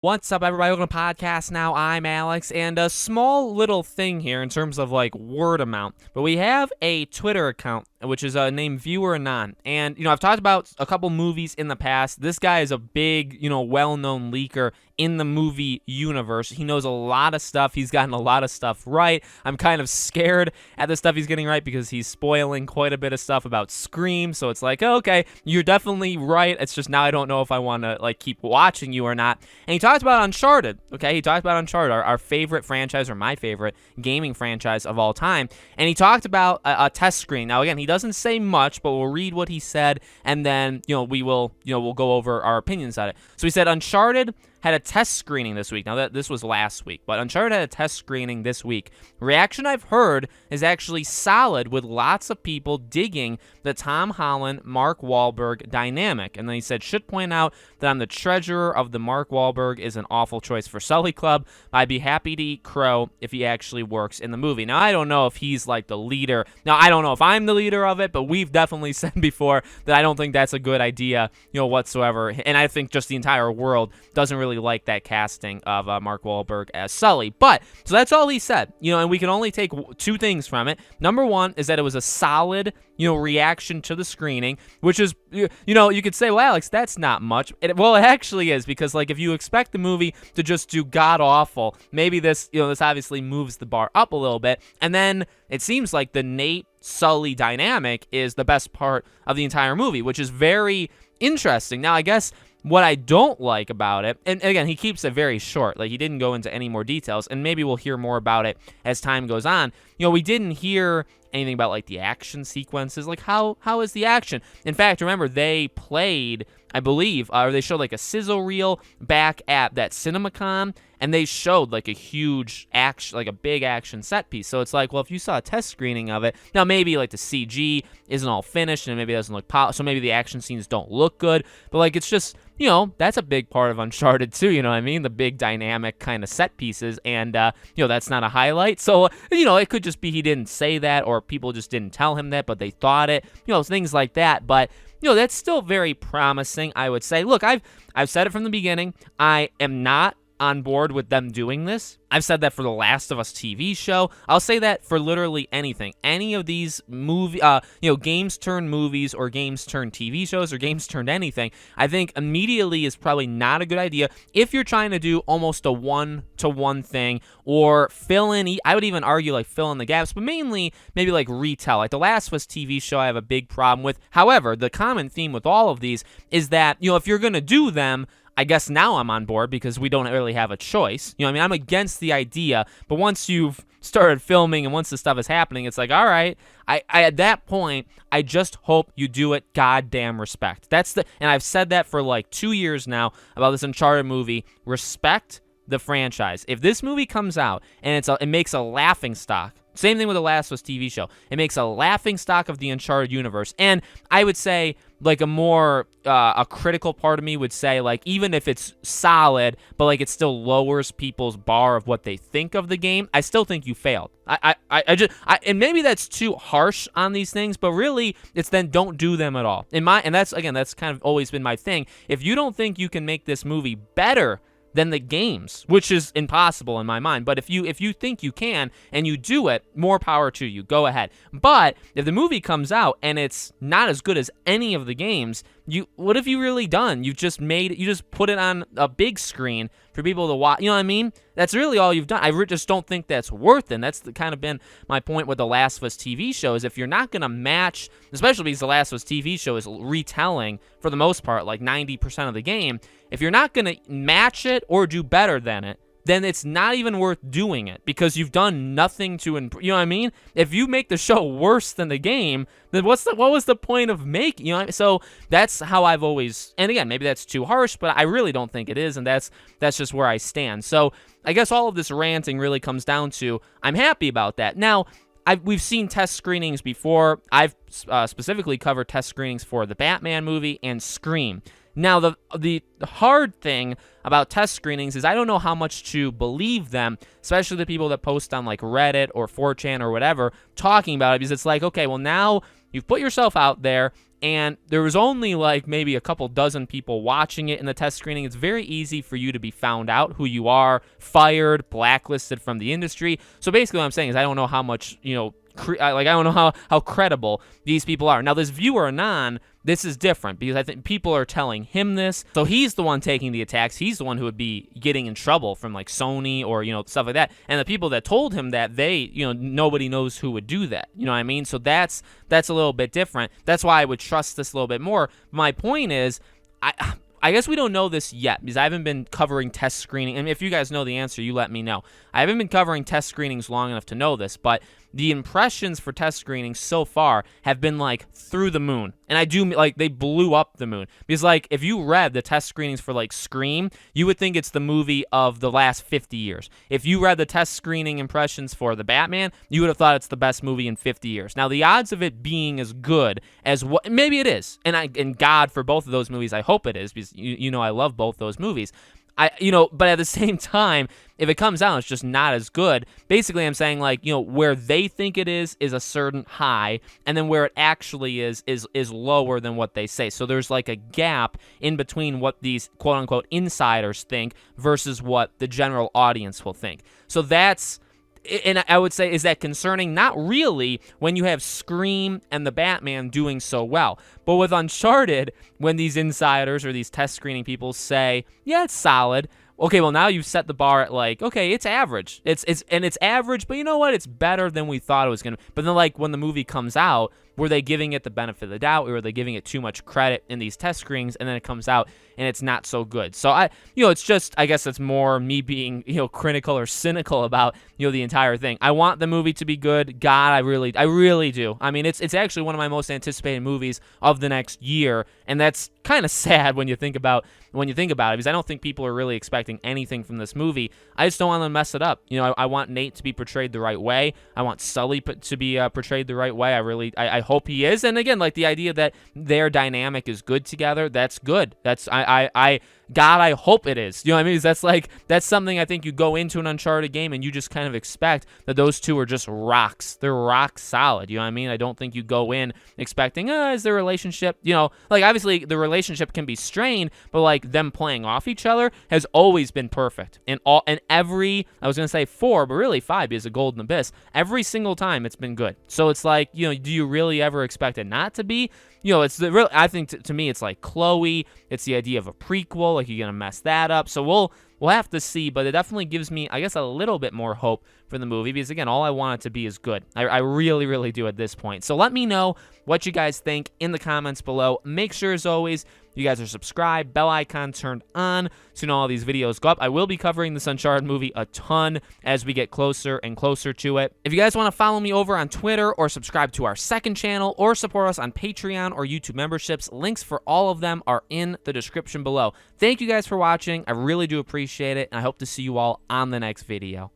What's up, everybody? Welcome to Podcast Now. I'm Alex, and a small little thing here in terms of like word amount. But we have a Twitter account which is named Viewer Anon, and I've talked about a couple movies in the past. This guy is a big, well-known leaker in the movie universe. He knows a lot of stuff. He's gotten a lot of stuff right. I'm kind of scared at the stuff he's getting right because he's spoiling quite a bit of stuff about Scream. So it's like, okay, you're definitely right. It's just now I don't know if I want to keep watching you or not. And he talked about Uncharted. Okay, he talked about Uncharted, our favorite franchise, or my favorite gaming franchise of all time. And he talked about a test screen. Now again, he doesn't say much, but we'll read what he said, and then we'll go over our opinions on it. So he said Uncharted had a test screening this week. Now, this was last week, but Uncharted had a test screening this week. Reaction I've heard is actually solid, with lots of people digging the Tom Holland, Mark Wahlberg dynamic. And then he said, should point out that I'm the treasurer of the Mark Wahlberg is an awful choice for Sully Club. I'd be happy to eat crow if he actually works in the movie. Now, I don't know if he's like the leader. Now, I don't know if I'm the leader of it, but we've definitely said before that I don't think that's a good idea, whatsoever. And I think just the entire world doesn't really like that casting of Mark Wahlberg as Sully. But, so that's all he said, and we can only take two things from it. Number one is that it was a solid, reaction to the screening, which is, you could say, well, Alex, that's not much. Well, it actually is, because, if you expect the movie to just do god-awful, maybe this obviously moves the bar up a little bit, and then it seems like the Nate-Sully dynamic is the best part of the entire movie, which is very interesting. Now, I guess what I don't like about it, and again, he keeps it very short, he didn't go into any more details, and maybe we'll hear more about it as time goes on. We didn't hear anything about the action sequences, how is the action? In fact, remember, they played, I believe, or they showed a sizzle reel back at that CinemaCon, and they showed a huge action, a big action set piece. So it's well, if you saw a test screening of it, now maybe the CG isn't all finished and maybe it doesn't look so maybe the action scenes don't look good, but it's just, that's a big part of Uncharted too, you know what I mean? The big dynamic kind of set pieces, and that's not a highlight. So, it could just be he didn't say that, or people just didn't tell him that, but they thought it, things like that. But that's still very promising, I would say. Look, I've said it from the beginning. I am not on board with them doing this. I've said that for the Last of Us TV show. I'll say that for literally anything. Any of these games turned movies, or games turned TV shows, or games turned anything, I think immediately is probably not a good idea if you're trying to do almost a one-to-one thing, or fill in, I would even argue fill in the gaps, but mainly maybe retell. The Last of Us TV show I have a big problem with. However, the common theme with all of these is that, if you're going to do them, I guess now I'm on board because we don't really have a choice. I'm against the idea, but once you've started filming and once the stuff is happening, it's all right. I at that point, I just hope you do it goddamn respect. And I've said that for 2 years now about this Uncharted movie. Respect the franchise. If this movie comes out and it makes a laughing stock, same thing with the Last of Us TV show, it makes a laughing stock of the Uncharted universe, and I would say a critical part of me would say even if it's solid, but it still lowers people's bar of what they think of the game, I still think you failed. And maybe that's too harsh on these things, but really it's then don't do them at all. And that's kind of always been my thing. If you don't think you can make this movie better than the games, which is impossible in my mind, but if you think you can and you do it, more power to you, go ahead. But if the movie comes out and it's not as good as any of the games, what have you really done? You just put it on a big screen for people to watch. You know what I mean? That's really all you've done. I just don't think that's worth it. And that's kind of been my point with the Last of Us TV show, is if you're not going to match, especially because the Last of Us TV show is retelling for the most part 90% of the game, if you're not going to match it or do better than it, then it's not even worth doing it, because you've done nothing to improve. You know what I mean? If you make the show worse than the game, then what was the point of making? So that's how I've always. And again, maybe that's too harsh, but I really don't think it is, and that's just where I stand. So I guess all of this ranting really comes down to I'm happy about that. Now, we've seen test screenings before. I've specifically covered test screenings for the Batman movie and Scream. Now, the hard thing about test screenings is I don't know how much to believe them, especially the people that post on Reddit or 4chan or whatever talking about it, because it's okay, well, now you've put yourself out there and there was only like maybe a couple dozen people watching it in the test screening. It's very easy for you to be found out who you are, fired, blacklisted from the industry. So basically what I'm saying is I don't know how much, I don't know how credible these people are. Now, this viewer Anon, this is different because I think people are telling him this. So he's the one taking the attacks. He's the one who would be getting in trouble from like Sony or, stuff like that. And the people that told him that, nobody knows who would do that. You know what I mean? So that's a little bit different. That's why I would trust this a little bit more. My point is, I guess we don't know this yet because I haven't been covering test screening. And if you guys know the answer, you let me know. I haven't been covering test screenings long enough to know this, but the impressions for test screenings so far have been like through the moon. And I do like they blew up the moon because like if you read the test screenings for like Scream, you would think it's the movie of the last 50 years. If you read the test screening impressions for The Batman, you would have thought it's the best movie in 50 years. Now the odds of it being as good as what maybe it is, and God for both of those movies, I hope it is because I love both those movies. But at the same time, if it comes out, it's just not as good. Basically, I'm saying like, where they think it is a certain high, and then where it actually is lower than what they say. So there's like a gap in between what these quote unquote insiders think versus what the general audience will think. So that's. And I would say, is that concerning? Not really when you have Scream and The Batman doing so well. But with Uncharted, when these insiders or these test screening people say, yeah, it's solid. Okay, well, now you've set the bar at like, okay, it's average. It's average, but you know what? It's better than we thought it was going to. But then like when the movie comes out, were they giving it the benefit of the doubt, or were they giving it too much credit in these test screenings, and then it comes out and it's not so good? So it's just, I guess it's more me being, critical or cynical about, the entire thing. I want the movie to be good. God, I really do. I mean, it's actually one of my most anticipated movies of the next year, and that's kind of sad when you think about it, because I don't think people are really expecting anything from this movie. I just don't want them to mess it up. I want Nate to be portrayed the right way. I want Sully to be portrayed the right way. I hope he is. And again, like the idea that their dynamic is good together, that's good. God, I hope it is. You know what I mean? That's something I think you go into an Uncharted game and you just kind of expect that those two are just rocks. They're rock solid. You know what I mean? I don't think you go in expecting, is their relationship, like obviously the relationship can be strained, but like them playing off each other has always been perfect. I was going to say 4, but really 5 is a Golden Abyss. Every single time it's been good. So it's like, do you really ever expect it not to be? It's the real. I think to me, it's like Chloe. It's the idea of a prequel. Like you're gonna mess that up. So we'll have to see. But it definitely gives me, I guess, a little bit more hope for the movie because again, all I want it to be is good. I really, really do at this point. So let me know what you guys think in the comments below. Make sure, as always, you guys are subscribed, bell icon turned on so you know all these videos go up. I will be covering this Uncharted movie a ton as we get closer and closer to it. If you guys want to follow me over on Twitter or subscribe to our second channel or support us on Patreon or YouTube memberships, links for all of them are in the description below. Thank you guys for watching. I really do appreciate it, and I hope to see you all on the next video.